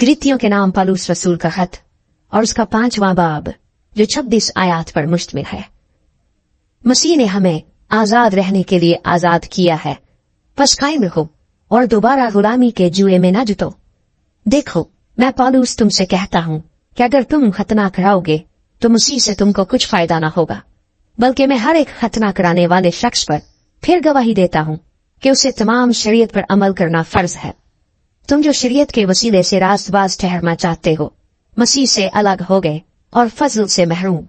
गरीतियों के नाम पौलुस रसूल का खत और उसका 5वां बाब जो 26 आयत पर मुश्तमिल है। मसीह ने हमें आजाद रहने के लिए आजाद किया है, बस कायम रहो और दोबारा गुलामी के जुए में न जुटो। देखो, मैं पौलुस तुमसे कहता हूँ कि अगर तुम खतना कराओगे तो मसीह से तुमको कुछ फायदा न होगा, बल्कि मैं हर एक खतना कराने वाले शख्स पर फिर गवाही देता हूँ कि उसे तमाम शरीयत पर अमल करना फर्ज है। तुम जो शरीयत के वसीले से रास्तबाज ठहरना चाहते हो, मसीह से अलग हो गए और फजल से महरूम,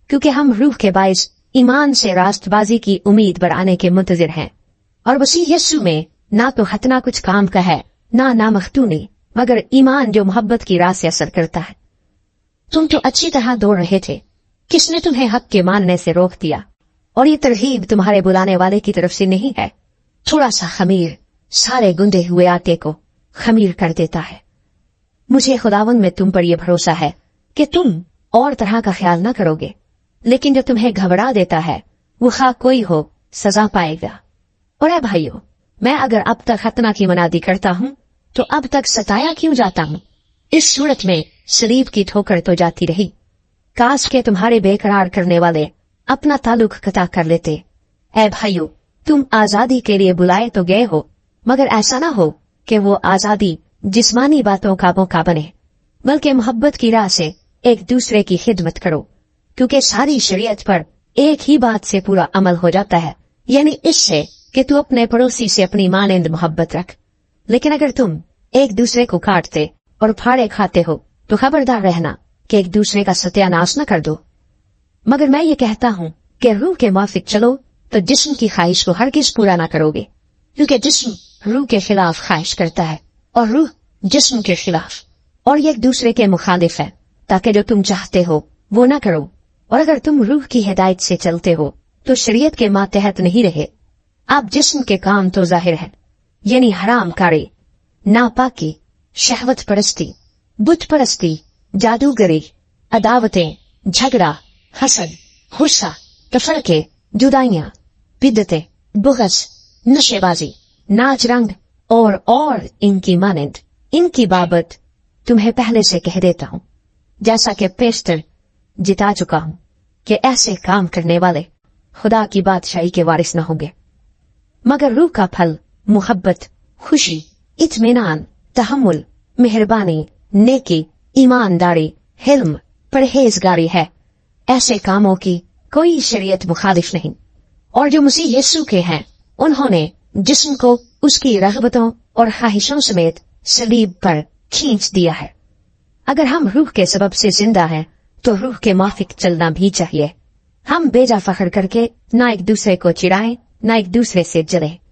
क्योंकि हम रूह के बाइस ईमान से रास्तबाजी की उम्मीद बढ़ाने के मुंतजिर हैं। और मसीह यीशु में ना तो खतना कुछ काम का है, ना मखतूनी, मगर ईमान जो मोहब्बत की राह से असर करता है। तुम तो अच्छी तरह दौड़ रहे थे, किसने तुम्हें हक के मानने से रोक दिया? और ये तरहीब तुम्हारे बुलाने वाले की तरफ से नहीं है। थोड़ा सा खमीर सारे गुंदे हुए आटे को खमीर कर देता है। मुझे खुदावन में तुम पर यह भरोसा है कि तुम और तरह का ख्याल न करोगे, लेकिन जो तुम्हें घबरा देता है वो खा कोई हो सजा पाएगा। और ऐ भाइयों, मैं अगर अब तक खतना की मनादी करता हूँ तो अब तक सताया क्यों जाता हूँ? इस सूरत में सलीब की ठोकर तो जाती रही। काश के तुम्हारे बेकरार करने वाले अपना ताल्लुक कता कर लेते। ऐ भाइयों, तुम आजादी के लिए बुलाए तो गए हो, मगर ऐसा ना हो कि वो आजादी जिस्मानी बातों का मौका बने, बल्कि मोहब्बत की राह से एक दूसरे की खिदमत करो, क्योंकि सारी शरीयत पर एक ही बात से पूरा अमल हो जाता है, यानी इससे कि तू अपने पड़ोसी से अपनी मानंद मोहब्बत रख। लेकिन अगर तुम एक दूसरे को काटते और फाड़े खाते हो तो खबरदार रहना कि एक दूसरे का सत्यानाश न कर दो। मगर मैं ये कहता हूँ कि रूह के माफिक चलो तो जिस्म की ख्वाहिश को हरगिज पूरा ना करोगे, क्योंकि जिस्म रूह के खिलाफ ख्वाहिश करता है और रूह जिस्म के खिलाफ, और ये एक दूसरे के मुखालिफ है, ताकि जो तुम चाहते हो वो ना करो। और अगर तुम रूह की हिदायत से चलते हो तो शरीयत के मातहत नहीं रहे। आप जिस्म के काम तो जाहिर है, यानी हराम कारी, नापाकी, शहवत परस्ती, बुत परस्ती, जादूगरी, अदावतें, झगड़ा, हसद, गुस्सा, तफरके, जुदाइयां, बिदतें, बुग़्ज़, नशेबाजी, नाच रंग और इनकी मानंद। इनकी बाबत तुम्हें पहले से कह देता हूँ, जैसा कि पेशतर जिता चुका हूँ, कि ऐसे काम करने वाले खुदा की बादशाही के वारिस न होंगे। मगर रूह का फल मुहब्बत, खुशी, इत्मीनान, तहम्मुल, मेहरबानी, नेकी, ईमानदारी, हिल्म, परहेजगारी है। ऐसे कामों की कोई शरीयत मुखालिफ नहीं। और जो मसीह यीशु के हैं, उन्होंने जिस्म को उसकी रग़बतों और ख्वाहिशों समेत सलीब पर खींच दिया है। अगर हम रूह के सबब से जिंदा हैं तो रूह के माफिक चलना भी चाहिए। हम बेजा फख्र करके ना एक दूसरे को चिढ़ाएं, ना एक दूसरे से जलें।